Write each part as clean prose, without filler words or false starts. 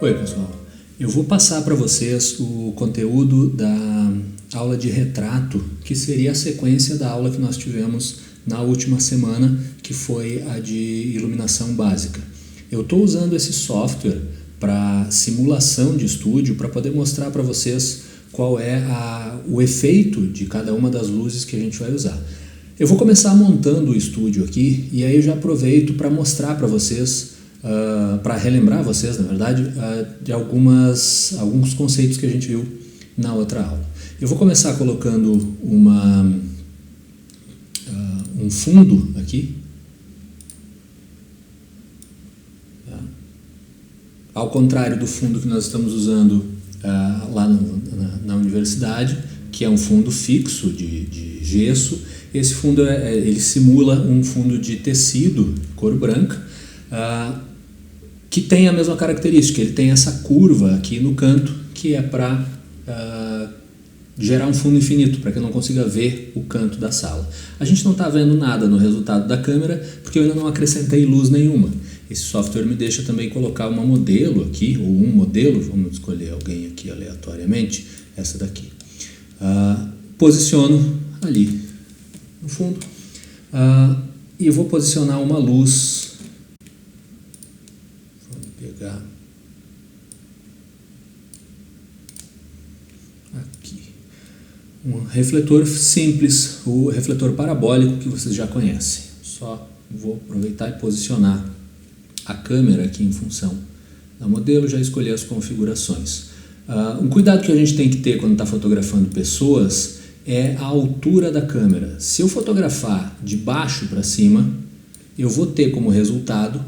Oi pessoal, eu vou passar para vocês o conteúdo da aula de retrato, que seria a sequência da aula que nós tivemos na última semana, que foi a de iluminação básica. Eu estou usando esse software para simulação de estúdio para poder mostrar para vocês qual é o efeito de cada uma das luzes que a gente vai usar. Eu vou começar montando o estúdio aqui e aí eu já aproveito para mostrar para vocês, para relembrar vocês, na verdade, de alguns conceitos que a gente viu na outra aula. Eu vou começar colocando um fundo aqui. Tá? Ao contrário do fundo que nós estamos usando lá na universidade, que é um fundo fixo de gesso. Esse fundo ele simula um fundo de tecido, cor branca, que tem a mesma característica. Ele tem essa curva aqui no canto, que é para gerar um fundo infinito, para que eu não consiga ver o canto da sala. A gente não está vendo nada no resultado da câmera, porque eu ainda não acrescentei luz nenhuma. Esse software me deixa também colocar uma modelo aqui, ou um modelo, vamos escolher alguém aqui aleatoriamente, essa daqui. Posiciono ali no fundo, e eu vou posicionar uma luz. Vamos pegar aqui um refletor simples, o refletor parabólico que vocês já conhecem. Só vou aproveitar e posicionar a câmera aqui em função da modelo, já escolhi as configurações. Um cuidado que a gente tem que ter quando está fotografando pessoas é a altura da câmera. Se eu fotografar de baixo para cima, eu vou ter como resultado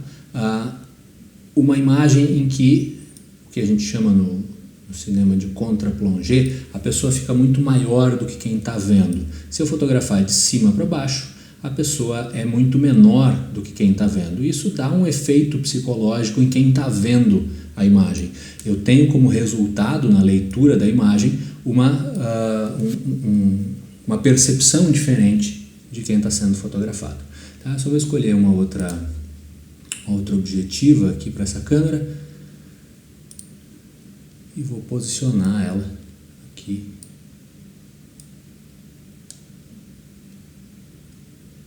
uma imagem em que, o que a gente chama no cinema de contra-plongé, a pessoa fica muito maior do que quem está vendo. Se eu fotografar de cima para baixo, a pessoa é muito menor do que quem está vendo. Isso dá um efeito psicológico em quem está vendo a imagem. Eu tenho como resultado, na leitura da imagem, uma percepção diferente de quem está sendo fotografado. Tá? Só vou escolher uma outra objetiva aqui para essa câmera e vou posicionar ela aqui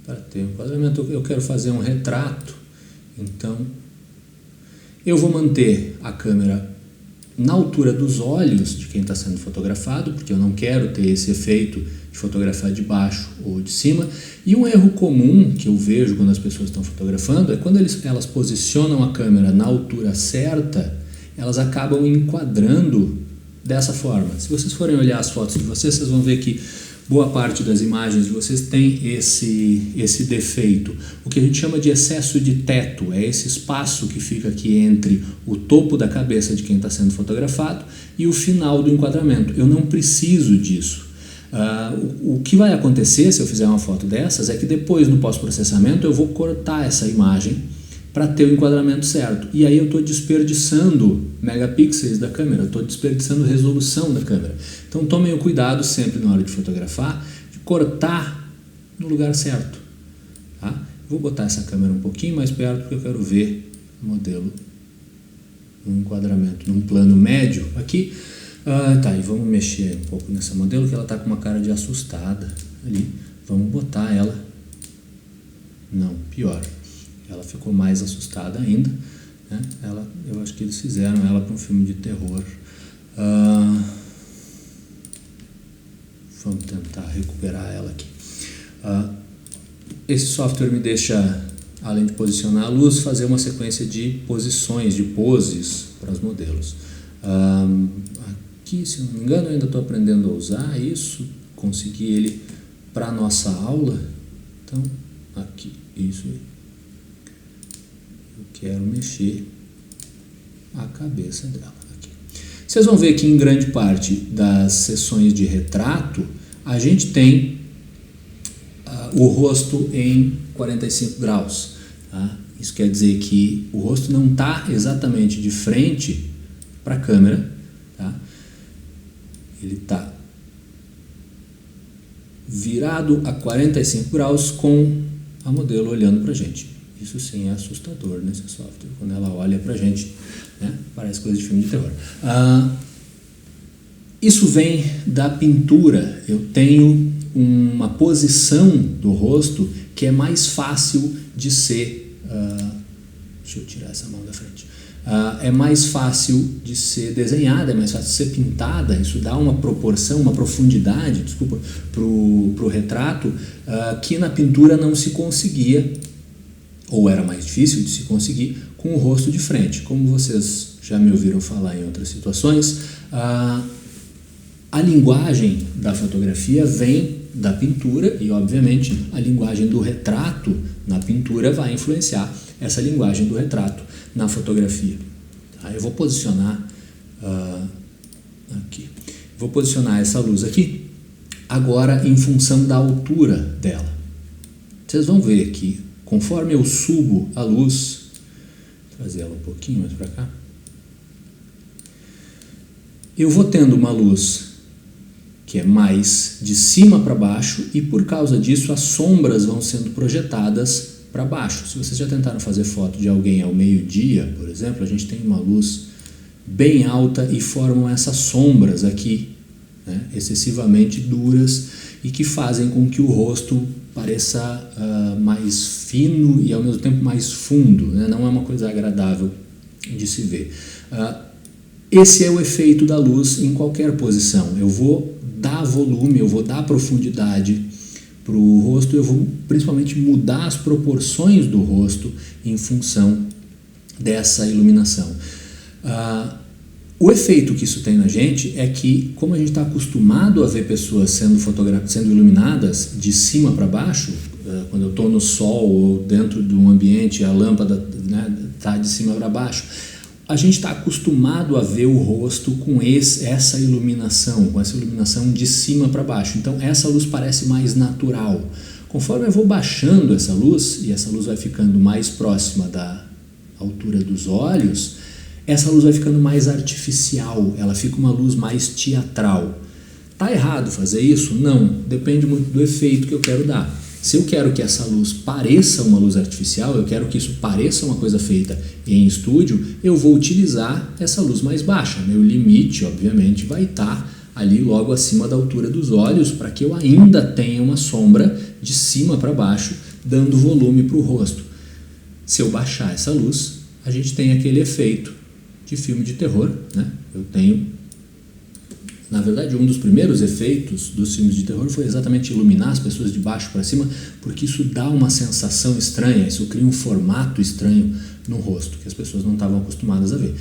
para ter um enquadramento. Eu quero fazer um retrato, então eu vou manter a câmera na altura dos olhos de quem está sendo fotografado, porque eu não quero ter esse efeito de fotografar de baixo ou de cima. E um erro comum que eu vejo quando as pessoas estão fotografando é quando elas posicionam a câmera na altura certa, elas acabam enquadrando dessa forma. Se vocês forem olhar as fotos de vocês vão ver que boa parte das imagens de vocês tem esse defeito. O que a gente chama de excesso de teto é esse espaço que fica aqui entre o topo da cabeça de quem está sendo fotografado e o final do enquadramento. Eu não preciso disso. O que vai acontecer se eu fizer uma foto dessas é que depois, no pós-processamento, eu vou cortar essa imagem para ter o enquadramento certo. E aí eu estou desperdiçando megapixels da câmera, estou desperdiçando resolução da câmera. Então tomem o cuidado sempre na hora de fotografar, de cortar no lugar certo. Tá? Vou botar essa câmera um pouquinho mais perto porque eu quero ver o modelo no enquadramento, num plano médio aqui. Tá, e vamos mexer um pouco nessa modelo que ela está com uma cara de assustada ali. Vamos botar ela... Não, pior. Ela ficou mais assustada ainda, né? Eu acho que eles fizeram ela para um filme de terror. Vamos tentar recuperar ela aqui. Esse software me deixa, além de posicionar a luz, fazer uma sequência de posições, de poses para os modelos. Aqui, se não me engano, eu ainda estou aprendendo a usar isso, consegui ele para a nossa aula. Então, aqui, isso aí. Eu quero mexer a cabeça dela aqui. Vocês vão ver que em grande parte das sessões de retrato a gente tem o rosto em 45 graus. Tá? Isso quer dizer que o rosto não está exatamente de frente para a câmera. Tá? Ele está virado a 45 graus com a modelo olhando para a gente. Isso sim é assustador nesse software, quando ela olha pra gente, né? Parece coisa de filme de terror. Isso vem da pintura. Eu tenho uma posição do rosto que é mais fácil de ser... deixa eu tirar essa mão da frente. É mais fácil de ser desenhada, é mais fácil de ser pintada. Isso dá uma proporção, uma profundidade, desculpa, pro retrato, que na pintura não se conseguia, ou era mais difícil de se conseguir, com o rosto de frente. Como vocês já me ouviram falar em outras situações, a linguagem da fotografia vem da pintura e, obviamente, a linguagem do retrato na pintura vai influenciar essa linguagem do retrato na fotografia. Tá? Eu vou posicionar aqui. Vou posicionar essa luz aqui, agora em função da altura dela. Vocês vão ver que, conforme eu subo a luz, vou trazer ela um pouquinho mais para cá, eu vou tendo uma luz que é mais de cima para baixo e, por causa disso, as sombras vão sendo projetadas para baixo. Se vocês já tentaram fazer foto de alguém ao meio-dia, por exemplo, a gente tem uma luz bem alta e formam essas sombras aqui, né, excessivamente duras e que fazem com que o rosto pareça mais fino e ao mesmo tempo mais fundo, né? Não é uma coisa agradável de se ver. Esse é o efeito da luz em qualquer posição. Eu vou dar volume, eu vou dar profundidade para o rosto, eu vou principalmente mudar as proporções do rosto em função dessa iluminação. O efeito que isso tem na gente é que, como a gente está acostumado a ver pessoas sendo iluminadas de cima para baixo, quando eu estou no sol ou dentro de um ambiente, a lâmpada está de cima para baixo, a gente está acostumado a ver o rosto com essa iluminação de cima para baixo. Então essa luz parece mais natural. Conforme eu vou baixando essa luz, e essa luz vai ficando mais próxima da altura dos olhos, essa luz vai ficando mais artificial, ela fica uma luz mais teatral. Tá errado fazer isso? Não, depende muito do efeito que eu quero dar. Se eu quero que essa luz pareça uma luz artificial, eu quero que isso pareça uma coisa feita em estúdio, eu vou utilizar essa luz mais baixa. Meu limite, obviamente, vai estar ali logo acima da altura dos olhos, para que eu ainda tenha uma sombra de cima para baixo, dando volume para o rosto. Se eu baixar essa luz, a gente tem aquele efeito de filme de terror, né? Eu tenho... Na verdade, um dos primeiros efeitos dos filmes de terror foi exatamente iluminar as pessoas de baixo para cima, porque isso dá uma sensação estranha, isso cria um formato estranho no rosto, que as pessoas não estavam acostumadas a ver.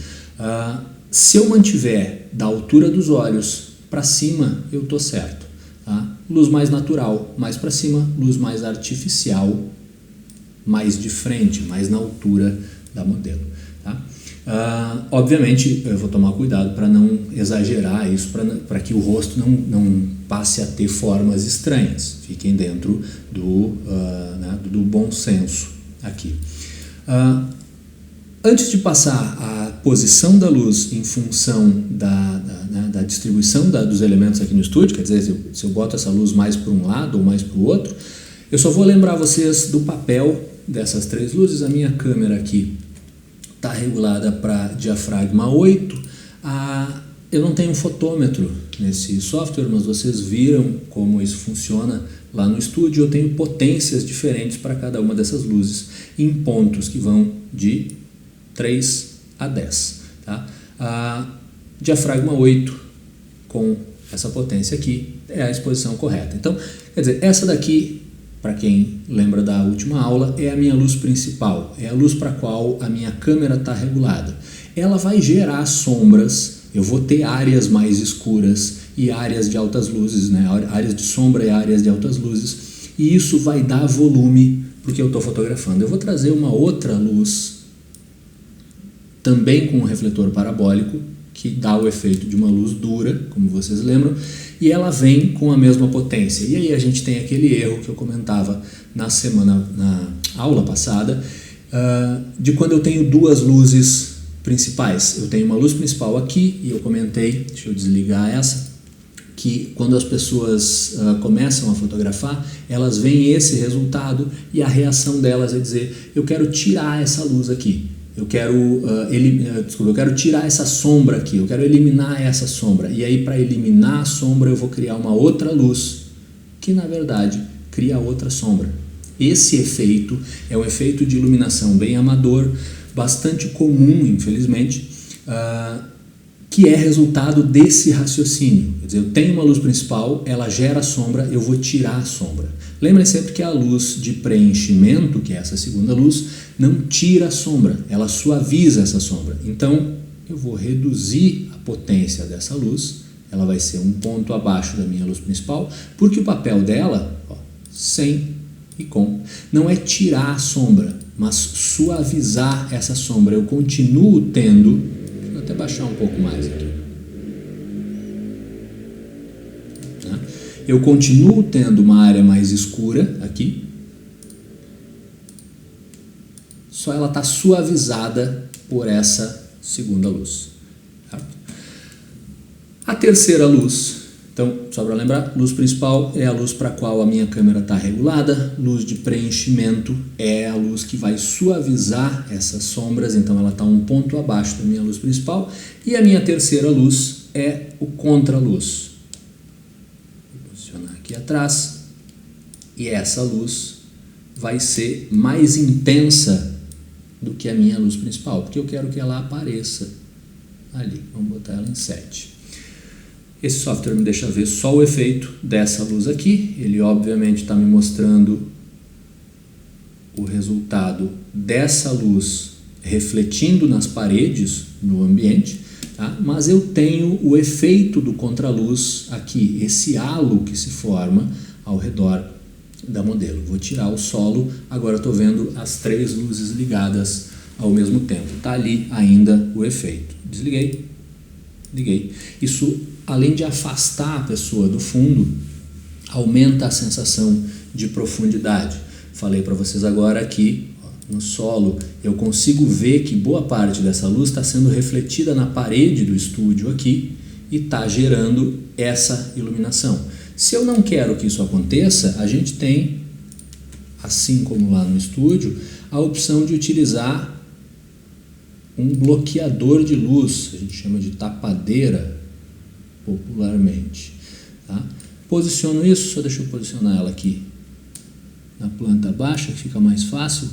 Se eu mantiver da altura dos olhos para cima, eu estou certo. Tá? Luz mais natural, mais para cima, luz mais artificial, mais de frente, mais na altura da modelo. Tá? Obviamente eu vou tomar cuidado para não exagerar isso, para que o rosto não passe a ter formas estranhas. Fiquem dentro do bom senso aqui. Antes de passar a posição da luz em função da distribuição dos elementos aqui no estúdio, quer dizer, se eu boto essa luz mais para um lado ou mais para o outro, eu só vou lembrar vocês do papel dessas três luzes. A minha câmera aqui está regulada para diafragma 8. Eu não tenho um fotômetro nesse software, mas vocês viram como isso funciona lá no estúdio. Eu tenho potências diferentes para cada uma dessas luzes, em pontos que vão de 3 a 10. Tá? Diafragma 8 com essa potência aqui é a exposição correta. Então, quer dizer, essa daqui, para quem lembra da última aula, é a minha luz principal, é a luz para a qual a minha câmera está regulada. Ela vai gerar sombras, eu vou ter áreas mais escuras e áreas de altas luzes, né? Áreas de sombra e áreas de altas luzes, e isso vai dar volume porque eu estou fotografando. Eu vou trazer uma outra luz, também com um refletor parabólico, que dá o efeito de uma luz dura, como vocês lembram, e ela vem com a mesma potência. E aí a gente tem aquele erro que eu comentava na aula passada, de quando eu tenho duas luzes principais. Eu tenho uma luz principal aqui, e eu comentei, deixa eu desligar essa, que quando as pessoas começam a fotografar, elas veem esse resultado e a reação delas é dizer: eu quero tirar essa luz aqui, eu quero tirar essa sombra aqui, eu quero eliminar essa sombra. E aí, para eliminar a sombra, eu vou criar uma outra luz, que na verdade cria outra sombra. Esse efeito é um efeito de iluminação bem amador, bastante comum, infelizmente, que é resultado desse raciocínio. Quer dizer, eu tenho uma luz principal, ela gera sombra, eu vou tirar a sombra. Lembrem sempre que a luz de preenchimento, que é essa segunda luz, não tira a sombra, ela suaviza essa sombra. Então, eu vou reduzir a potência dessa luz, ela vai ser um ponto abaixo da minha luz principal, porque o papel dela, sem e com, não é tirar a sombra, mas suavizar essa sombra. Eu continuo tendo, vou até baixar um pouco mais aqui, eu continuo tendo uma área mais escura aqui, só ela está suavizada por essa segunda luz. Certo? A terceira luz, então, só para lembrar, luz principal é a luz para a qual a minha câmera está regulada, luz de preenchimento é a luz que vai suavizar essas sombras, então ela está um ponto abaixo da minha luz principal, e a minha terceira luz é o contraluz. Vou posicionar aqui atrás, e essa luz vai ser mais intensa do que a minha luz principal, porque eu quero que ela apareça ali. Vamos botar ela em 7. Esse software me deixa ver só o efeito dessa luz aqui. Ele obviamente está me mostrando o resultado dessa luz refletindo nas paredes no ambiente, tá? Mas eu tenho o efeito do contraluz aqui, esse halo que se forma ao redor da modelo. Vou tirar o solo, agora estou vendo as 3 luzes ligadas ao mesmo tempo. Está ali ainda o efeito. Desliguei, liguei. Isso, além de afastar a pessoa do fundo, aumenta a sensação de profundidade. Falei para vocês agora que no solo eu consigo ver que boa parte dessa luz está sendo refletida na parede do estúdio aqui e está gerando essa iluminação. Se eu não quero que isso aconteça, a gente tem, assim como lá no estúdio, a opção de utilizar um bloqueador de luz, a gente chama de tapadeira popularmente. Tá? Posiciono isso, só deixa eu posicionar ela aqui na planta baixa, que fica mais fácil.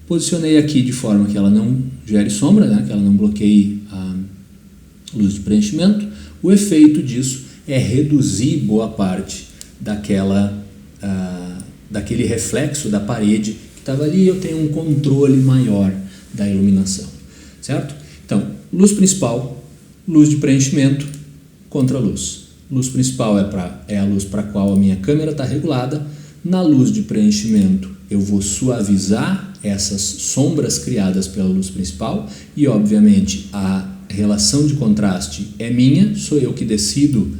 Posicionei aqui de forma que ela não gere sombra, né? Que ela não bloqueie a luz de preenchimento. O efeito disso é reduzir boa parte daquele reflexo da parede que estava ali, e eu tenho um controle maior da iluminação, certo? Então, luz principal, luz de preenchimento, contraluz. Luz principal é a luz para a qual a minha câmera está regulada. Na luz de preenchimento eu vou suavizar essas sombras criadas pela luz principal e, obviamente, a relação de contraste é minha, sou eu que decido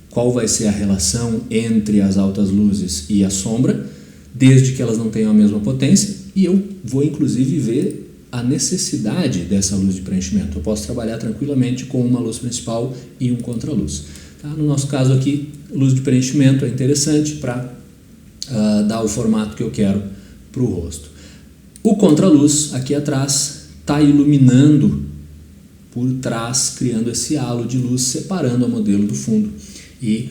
qual vai ser a relação entre as altas luzes e a sombra, desde que elas não tenham a mesma potência, e eu vou inclusive ver a necessidade dessa luz de preenchimento. Eu posso trabalhar tranquilamente com uma luz principal e um contraluz. Tá? No nosso caso aqui, luz de preenchimento é interessante para dar o formato que eu quero para o rosto. O contraluz aqui atrás está iluminando por trás, criando esse halo de luz, separando a modelo do fundo e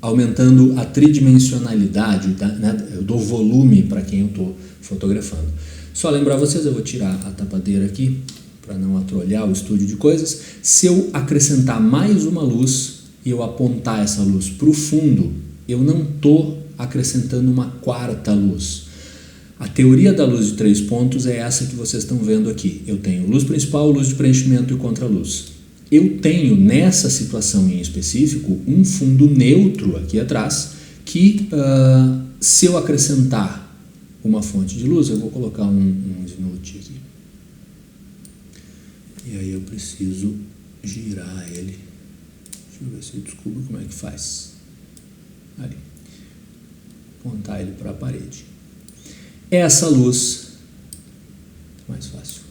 aumentando a tridimensionalidade, né, do volume para quem eu estou fotografando. Só lembrar vocês, eu vou tirar a tapadeira aqui para não atrolhar o estúdio de coisas. Se eu acrescentar mais uma luz e eu apontar essa luz para o fundo, eu não estou acrescentando uma quarta luz. A teoria da luz de 3 pontos é essa que vocês estão vendo aqui. Eu tenho luz principal, luz de preenchimento e contraluz. Eu tenho, nessa situação em específico, um fundo neutro aqui atrás, que se eu acrescentar uma fonte de luz, eu vou colocar um snoote aqui. E aí eu preciso girar ele. Deixa eu ver se eu descubro como é que faz. Ali. Apontar ele para a parede. Essa luz, mais fácil,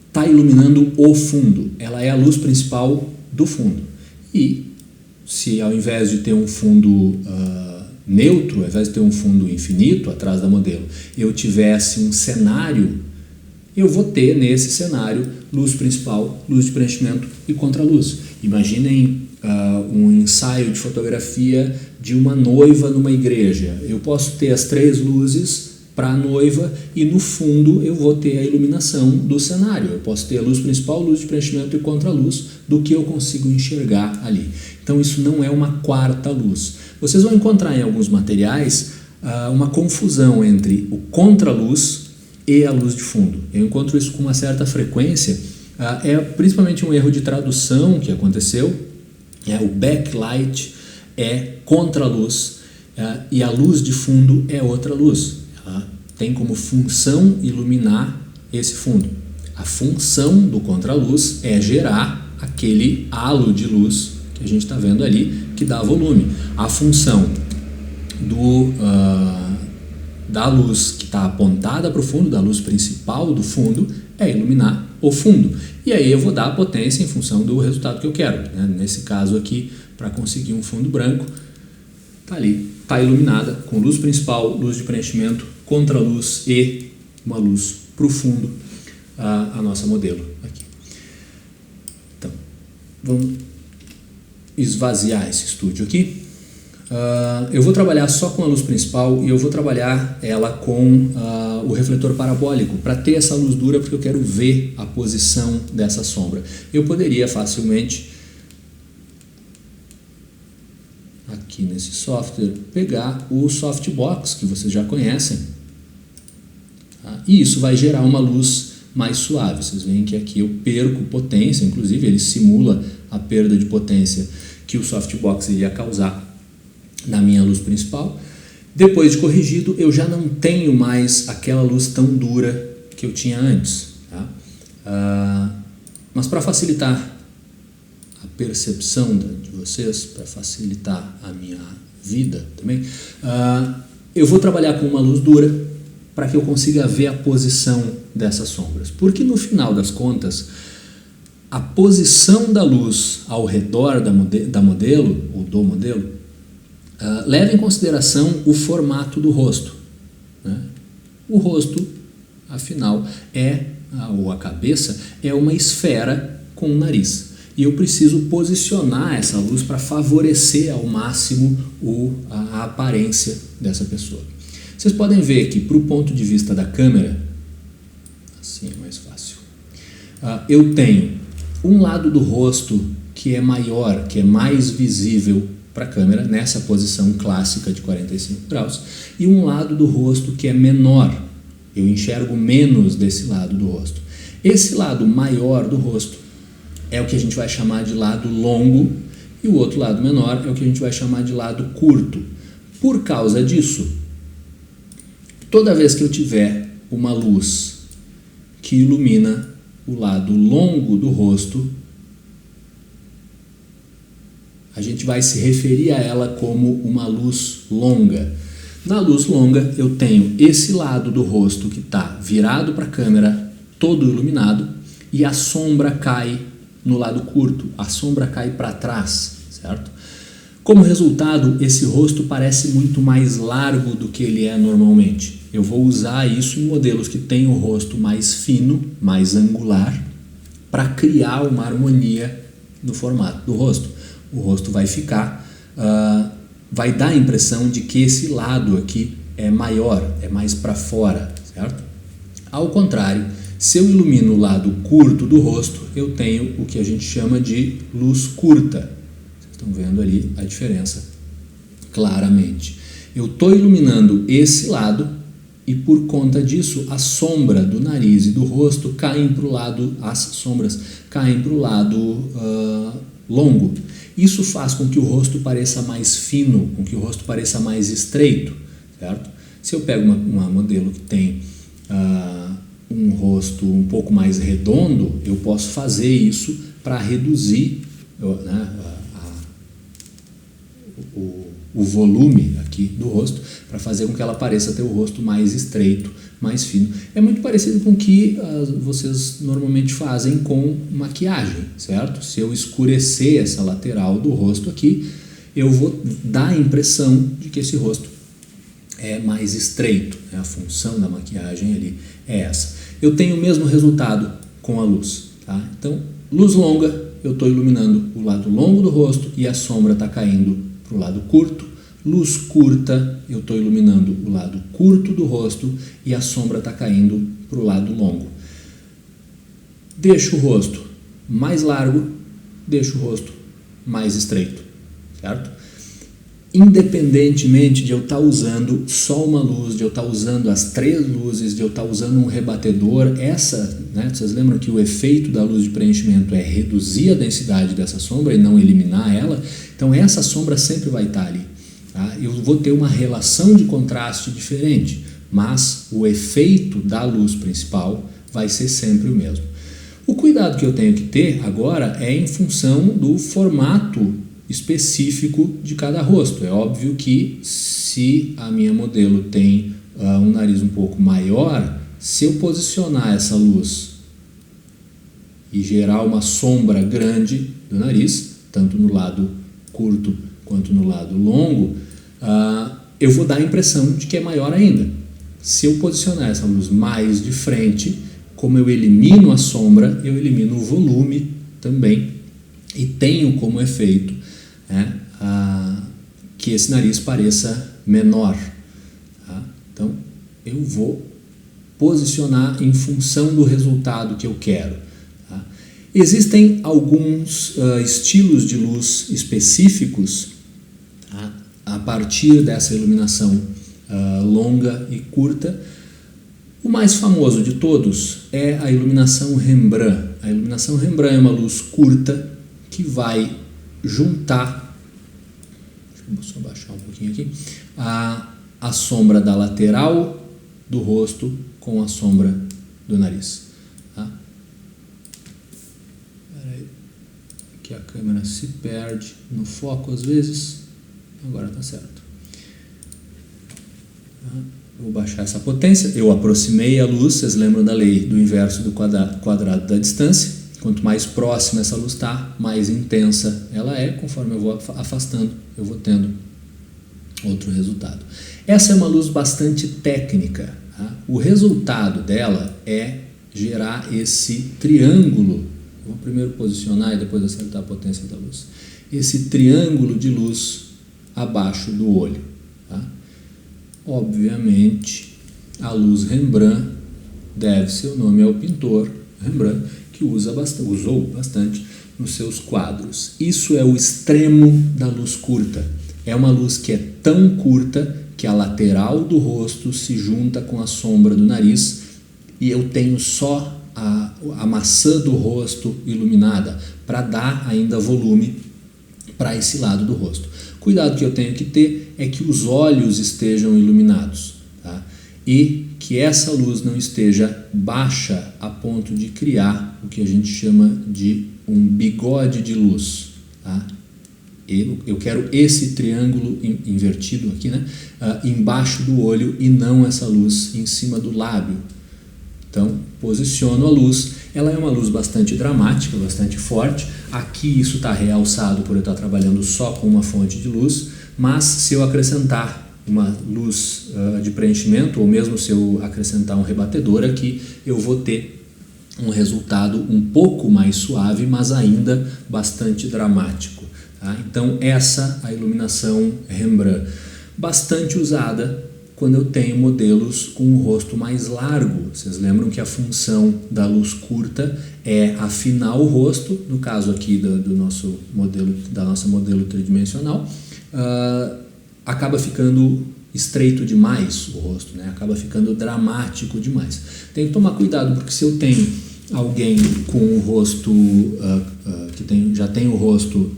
está iluminando o fundo. Ela é a luz principal do fundo. E se ao invés de ter um fundo neutro, ao invés de ter um fundo infinito atrás da modelo, eu tivesse um cenário, eu vou ter nesse cenário luz principal, luz de preenchimento e contraluz. Imaginem um ensaio de fotografia de uma noiva numa igreja. Eu posso ter as 3 luzes para a noiva e no fundo eu vou ter a iluminação do cenário. Eu posso ter a luz principal, luz de preenchimento e contraluz do que eu consigo enxergar ali. Então isso não é uma quarta luz. Vocês vão encontrar em alguns materiais uma confusão entre o contraluz e a luz de fundo. Eu encontro isso com uma certa frequência. É principalmente um erro de tradução que aconteceu. O backlight é contraluz e a luz de fundo é outra luz. Ela tem como função iluminar esse fundo. A função do contraluz é gerar aquele halo de luz que a gente está vendo ali, que dá volume. A função da luz que está apontada para o fundo, da luz principal do fundo, é iluminar o fundo. E aí eu vou dar a potência em função do resultado que eu quero. Nesse caso aqui, para conseguir um fundo branco, está ali, está iluminada com luz principal, luz de preenchimento, contraluz e uma luz para o fundo, a nossa modelo aqui. Então, vamos esvaziar esse estúdio aqui. Eu vou trabalhar só com a luz principal e eu vou trabalhar ela com o refletor parabólico para ter essa luz dura, porque eu quero ver a posição dessa sombra. Eu poderia facilmente, aqui nesse software, pegar o softbox que vocês já conhecem, tá? E isso vai gerar uma luz mais suave. Vocês veem que aqui eu perco potência, inclusive ele simula a perda de potência que o softbox iria causar na minha luz principal. Depois de corrigido, eu já não tenho mais aquela luz tão dura que eu tinha antes, tá? Mas para facilitar a percepção de vocês, para facilitar a minha vida também, eu vou trabalhar com uma luz dura para que eu consiga ver a posição dessas sombras, porque no final das contas a posição da luz ao redor da modelo, ou do modelo, leva em consideração o formato do rosto, né? O rosto, afinal, ou a cabeça, é uma esfera com um nariz. E eu preciso posicionar essa luz para favorecer ao máximo a aparência dessa pessoa. Vocês podem ver que, para o ponto de vista da câmera, assim é mais fácil, eu tenho um lado do rosto que é maior, que é mais visível para a câmera, nessa posição clássica de 45 graus, e um lado do rosto que é menor. Eu enxergo menos desse lado do rosto. Esse lado maior do rosto é o que a gente vai chamar de lado longo, e o outro lado menor é o que a gente vai chamar de lado curto. Por causa disso, toda vez que eu tiver uma luz que ilumina o lado longo do rosto, a gente vai se referir a ela como uma luz longa. Na luz longa, eu tenho esse lado do rosto que está virado para a câmera, todo iluminado, e a sombra cai no lado curto, a sombra cai para trás, certo? Como resultado, esse rosto parece muito mais largo do que ele é normalmente. Eu vou usar isso em modelos que têm o rosto mais fino, mais angular, para criar uma harmonia no formato do rosto. O rosto vai ficar, vai dar a impressão de que esse lado aqui é maior, é mais para fora, certo? Ao contrário, se eu ilumino o lado curto do rosto, eu tenho o que a gente chama de luz curta. Vocês estão vendo ali a diferença claramente. Eu estou iluminando esse lado e por conta disso a sombra do nariz e do rosto caem para o lado, as sombras caem para o lado longo. Isso faz com que o rosto pareça mais fino, com que o rosto pareça mais estreito, certo? Se eu pego uma modelo que tem um rosto um pouco mais redondo, eu posso fazer isso para reduzir o volume aqui do rosto para fazer com que ela pareça ter o rosto mais estreito, mais fino. É muito parecido com o que vocês normalmente fazem com maquiagem, certo? Se eu escurecer essa lateral do rosto aqui, eu vou dar a impressão de que esse rosto é mais estreito, né? A função da maquiagem ali é essa. Eu tenho o mesmo resultado com a luz, tá? Então, luz longa, eu estou iluminando o lado longo do rosto e a sombra está caindo para o lado curto. Luz curta, eu estou iluminando o lado curto do rosto e a sombra está caindo para o lado longo. Deixo o rosto mais largo, deixo o rosto mais estreito, certo? Independentemente de eu estar usando só uma luz, de eu estar usando as 3 luzes, de eu estar usando um rebatedor, né, vocês lembram que o efeito da luz de preenchimento é reduzir a densidade dessa sombra e não eliminar ela? Então essa sombra sempre vai estar ali. Tá? Eu vou ter uma relação de contraste diferente, mas o efeito da luz principal vai ser sempre o mesmo. O cuidado que eu tenho que ter agora é em função do formato específico de cada rosto. É óbvio que se a minha modelo tem um nariz um pouco maior, se eu posicionar essa luz e gerar uma sombra grande do nariz, tanto no lado curto quanto no lado longo, eu vou dar a impressão de que é maior ainda. Se eu posicionar essa luz mais de frente, como eu elimino a sombra, eu elimino o volume também e tenho como efeito que esse nariz pareça menor. Tá? Então, eu vou posicionar em função do resultado que eu quero. Tá? Existem alguns estilos de luz específicos, tá, a partir dessa iluminação longa e curta. O mais famoso de todos é a iluminação Rembrandt. A iluminação Rembrandt é uma luz curta que vai juntar, deixa eu só baixar um pouquinho aqui, a sombra da lateral do rosto com a sombra do nariz. Tá? Peraí, que a câmera se perde no foco às vezes. Agora está certo. Tá? Vou baixar essa potência. Eu aproximei a luz, vocês lembram da lei do inverso do quadrado da distância. Quanto mais próxima essa luz está, mais intensa ela é. Conforme eu vou afastando, eu vou tendo outro resultado. Essa é uma luz bastante técnica. Tá? O resultado dela é gerar esse triângulo. Vou primeiro posicionar e depois acertar a potência da luz. Esse triângulo de luz abaixo do olho. Tá? Obviamente, a luz Rembrandt deve seu nome ao pintor Rembrandt, que usou bastante nos seus quadros. Isso é o extremo da luz curta. É uma luz que é tão curta que a lateral do rosto se junta com a sombra do nariz e eu tenho só a maçã do rosto iluminada para dar ainda volume para esse lado do rosto. Cuidado que eu tenho que ter é que os olhos estejam iluminados, tá? E que essa luz não esteja baixa a ponto de criar o que a gente chama de um bigode de luz. Tá? Eu quero esse triângulo invertido aqui, né? Embaixo do olho e não essa luz em cima do lábio. Então, posiciono a luz. Ela é uma luz bastante dramática, bastante forte. Aqui isso está realçado por eu estar trabalhando só com uma fonte de luz, mas se eu acrescentar uma luz de preenchimento, ou mesmo se eu acrescentar um rebatedor aqui, eu vou ter um resultado um pouco mais suave, mas ainda bastante dramático. Tá? Então essa é a iluminação Rembrandt, bastante usada quando eu tenho modelos com o rosto mais largo. Vocês lembram que a função da luz curta é afinar o rosto, no caso aqui do nosso modelo, da nossa modelo tridimensional, acaba ficando estreito demais o rosto, né? Acaba ficando dramático demais. Tem que tomar cuidado, porque se eu tenho alguém com o rosto que já tem o rosto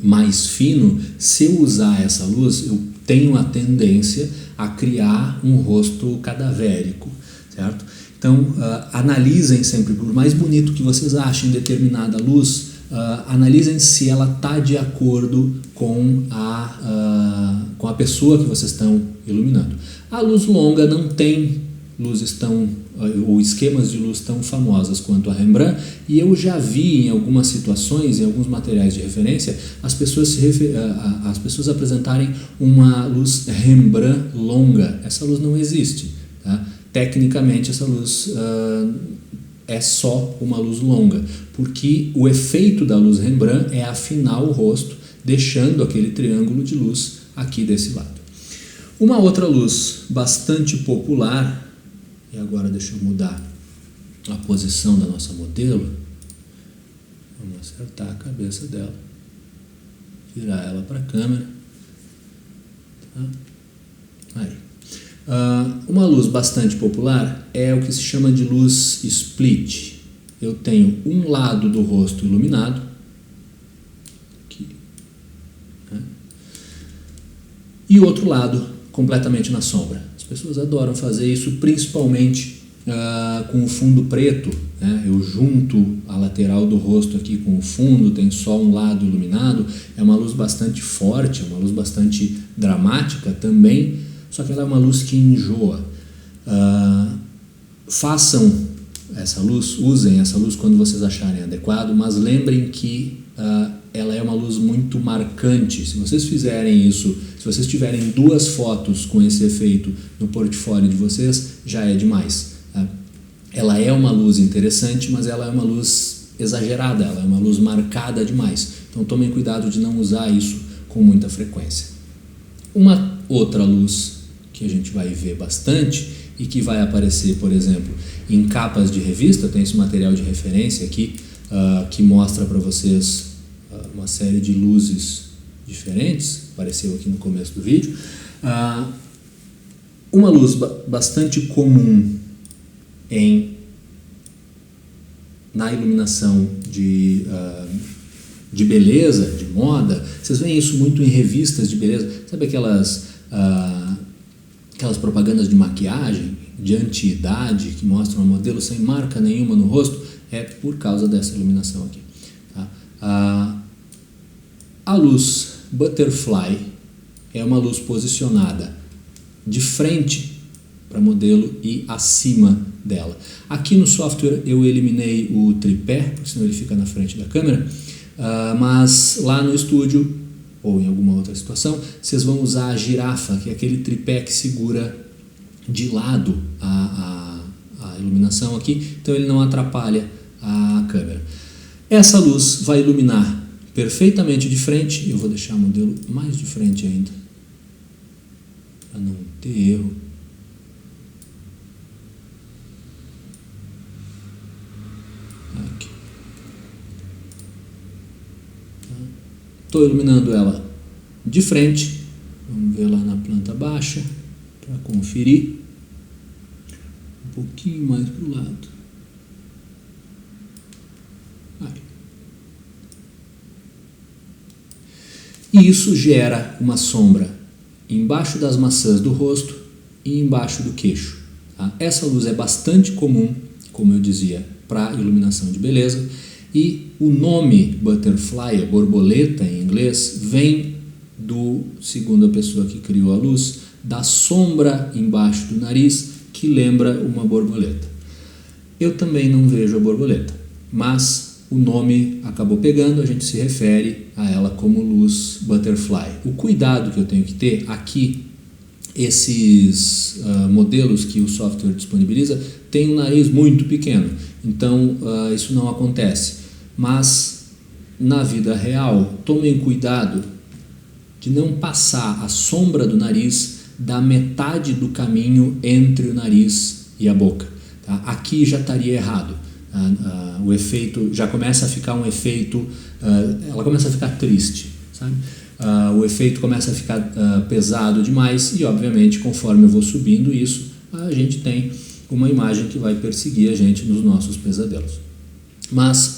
mais fino, se eu usar essa luz, eu tenho a tendência a criar um rosto cadavérico, certo? Então, analisem sempre, por mais bonito que vocês achem determinada luz, analisem se ela está de acordo com pessoa que vocês estão iluminando. A luz longa não tem luzes ou esquemas de luz tão famosas quanto a Rembrandt, e eu já vi em algumas situações, em alguns materiais de referência, as pessoas apresentarem uma luz Rembrandt longa. Essa luz não existe, tá? Tecnicamente essa luz é só uma luz longa, porque o efeito da luz Rembrandt é afinar o rosto, deixando aquele triângulo de luz aqui desse lado. Uma outra luz bastante popular, e agora deixa eu mudar a posição da nossa modelo, vamos acertar a cabeça dela, virar ela para a câmera, tá? Aí. Uma luz bastante popular é o que se chama de luz split. Eu tenho um lado do rosto iluminado, aqui, né? E o outro lado completamente na sombra. As pessoas adoram fazer isso, principalmente com o fundo preto, né? Eu junto a lateral do rosto aqui com o fundo, tem só um lado iluminado. É uma luz bastante forte, é uma luz bastante dramática também, só que ela é uma luz que enjoa. Façam essa luz, usem essa luz quando vocês acharem adequado, mas lembrem que ela é uma luz muito marcante. Se vocês fizerem isso, se vocês tiverem 2 fotos com esse efeito no portfólio de vocês, já é demais, tá? Ela é uma luz interessante, mas ela é uma luz exagerada, ela é uma luz marcada demais. Então tomem cuidado de não usar isso com muita frequência. Uma outra luz que a gente vai ver bastante e que vai aparecer, por exemplo, em capas de revista, eu tenho esse material de referência aqui, que mostra para vocês uma série de luzes diferentes, apareceu aqui no começo do vídeo. Uma luz bastante comum na iluminação de beleza, de moda, vocês veem isso muito em revistas de beleza, sabe aquelas propagandas de maquiagem, de anti-idade, que mostram um modelo sem marca nenhuma no rosto? É por causa dessa iluminação aqui, tá? A luz Butterfly é uma luz posicionada de frente para o modelo e acima dela. Aqui no software eu eliminei o tripé, porque senão ele fica na frente da câmera, mas lá no estúdio ou em alguma outra situação, vocês vão usar a girafa, que é aquele tripé que segura de lado a iluminação aqui, então ele não atrapalha a câmera. Essa luz vai iluminar perfeitamente de frente, eu vou deixar o modelo mais de frente ainda, para não ter erro. Aqui. Estou iluminando ela de frente, vamos ver lá na planta baixa, para conferir, um pouquinho mais para o lado. Aí. E isso gera uma sombra embaixo das maçãs do rosto e embaixo do queixo, tá? Essa luz é bastante comum, como eu dizia, para iluminação de beleza, e o nome Butterfly, borboleta em inglês, vem do, segundo a pessoa que criou a luz, da sombra embaixo do nariz que lembra uma borboleta. Eu também não vejo a borboleta, mas o nome acabou pegando, a gente se refere a ela como luz Butterfly. O cuidado que eu tenho que ter aqui, esses modelos que o software disponibiliza têm um nariz muito pequeno, então isso não acontece. Mas na vida real, tomem cuidado de não passar a sombra do nariz da metade do caminho entre o nariz e a boca, tá? Aqui já estaria errado. O efeito já começa a ficar um efeito, ela começa a ficar triste, sabe? O efeito começa a ficar pesado demais e, obviamente, conforme eu vou subindo isso, a gente tem uma imagem que vai perseguir a gente nos nossos pesadelos. Mas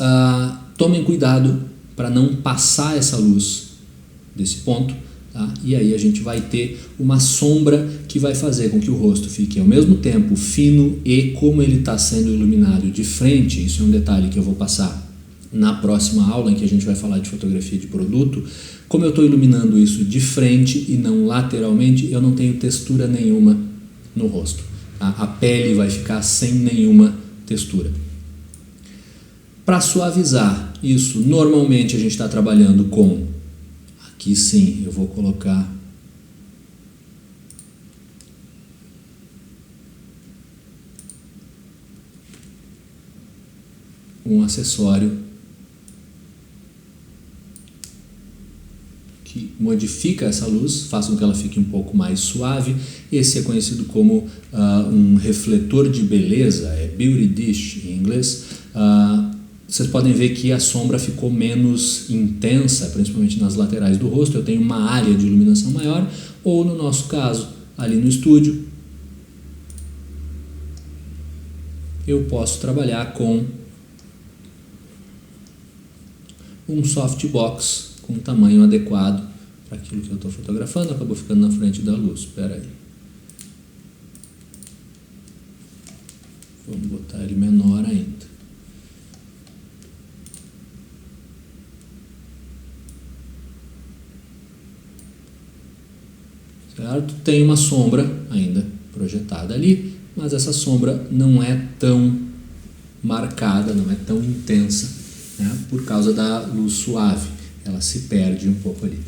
tomem cuidado para não passar essa luz desse ponto, tá? E aí a gente vai ter uma sombra que vai fazer com que o rosto fique ao mesmo tempo fino e, como ele está sendo iluminado de frente, isso é um detalhe que eu vou passar na próxima aula, em que a gente vai falar de fotografia de produto, como eu estou iluminando isso de frente e não lateralmente, eu não tenho textura nenhuma no rosto. A pele vai ficar sem nenhuma textura. Para suavizar isso, normalmente a gente está trabalhando com, aqui sim, eu vou colocar um acessório que modifica essa luz, faz com que ela fique um pouco mais suave. Esse é conhecido como um refletor de beleza, é beauty dish em inglês. Vocês podem ver que a sombra ficou menos intensa, principalmente nas laterais do rosto. Eu tenho uma área de iluminação maior, ou no nosso caso, ali no estúdio, eu posso trabalhar com um softbox com tamanho adequado para aquilo que eu estou fotografando. Acabou ficando na frente da luz. Espera aí. Vamos botar ele menor ainda. Certo? Tem uma sombra ainda projetada ali, mas essa sombra não é tão marcada, não é tão intensa, né, por causa da luz suave. Ela se perde um pouco ali.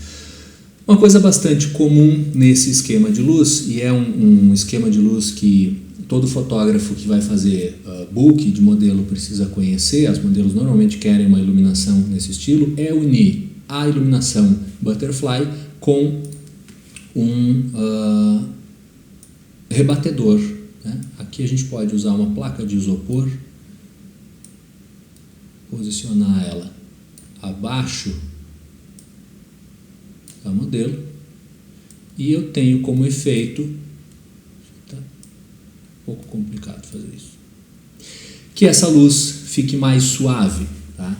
Uma coisa bastante comum nesse esquema de luz, e é um esquema de luz que todo fotógrafo que vai fazer book de modelo precisa conhecer, as modelos normalmente querem uma iluminação nesse estilo, é unir a iluminação butterfly com um rebatedor, né? Aqui a gente pode usar uma placa de isopor, posicionar ela abaixo da modelo, e eu tenho como efeito, tá um pouco complicado fazer isso, que essa luz fique mais suave, tá?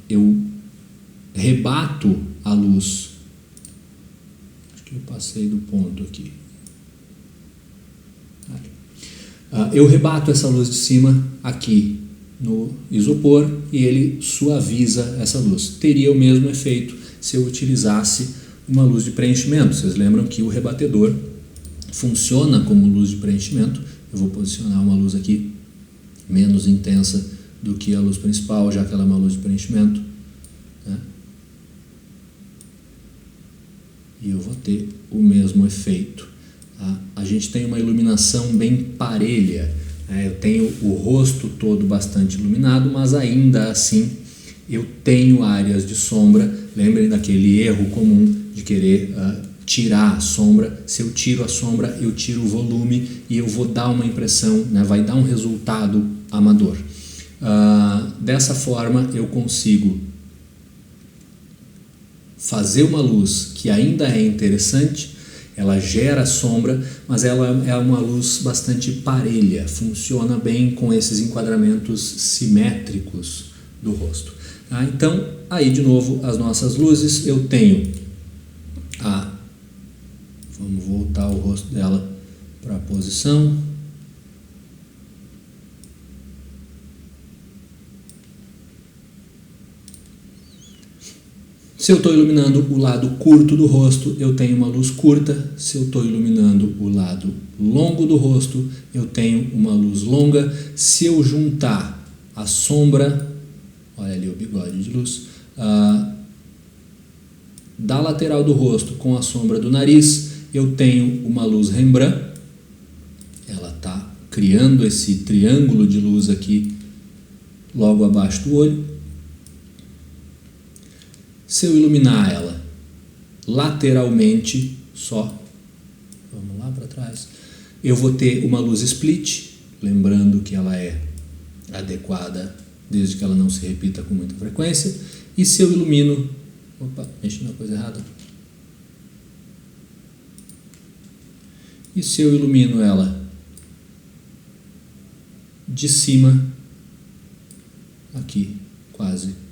Eu rebato a luz, acho que eu passei do ponto aqui, eu rebato essa luz de cima aqui no isopor e ele suaviza essa luz. Teria o mesmo efeito se eu utilizasse uma luz de preenchimento. Vocês lembram que o rebatedor funciona como luz de preenchimento. Eu vou posicionar uma luz aqui menos intensa do que a luz principal, já que ela é uma luz de preenchimento, né? E eu vou ter o mesmo efeito. A gente tem uma iluminação bem parelha, né? Eu tenho o rosto todo bastante iluminado, mas ainda assim eu tenho áreas de sombra. Lembrem daquele erro comum de querer tirar a sombra. Se eu tiro a sombra, eu tiro o volume e eu vou dar uma impressão, né? Vai dar um resultado amador. Dessa forma eu consigo fazer uma luz que ainda é interessante, ela gera sombra, mas ela é uma luz bastante parelha, funciona bem com esses enquadramentos simétricos do rosto. Então, aí de novo as nossas luzes, eu tenho vamos voltar o rosto dela para a posição. Se eu estou iluminando o lado curto do rosto, eu tenho uma luz curta. Se eu estou iluminando o lado longo do rosto, eu tenho uma luz longa. Se eu juntar a sombra, olha ali o bigode de luz, da lateral do rosto com a sombra do nariz, eu tenho uma luz Rembrandt. Ela está criando esse triângulo de luz aqui logo abaixo do olho. Se eu iluminar ela lateralmente só, vamos lá para trás, eu vou ter uma luz split, lembrando que ela é adequada desde que ela não se repita com muita frequência. E se eu ilumino, mexi na coisa errada. E se eu ilumino ela de cima, aqui quase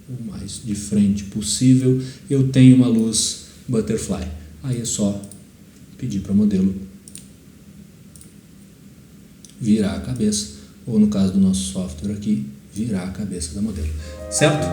o mais de frente possível, eu tenho uma luz butterfly. Aí é só pedir para o modelo virar a cabeça, ou no caso do nosso software aqui, virar a cabeça da modelo. Certo?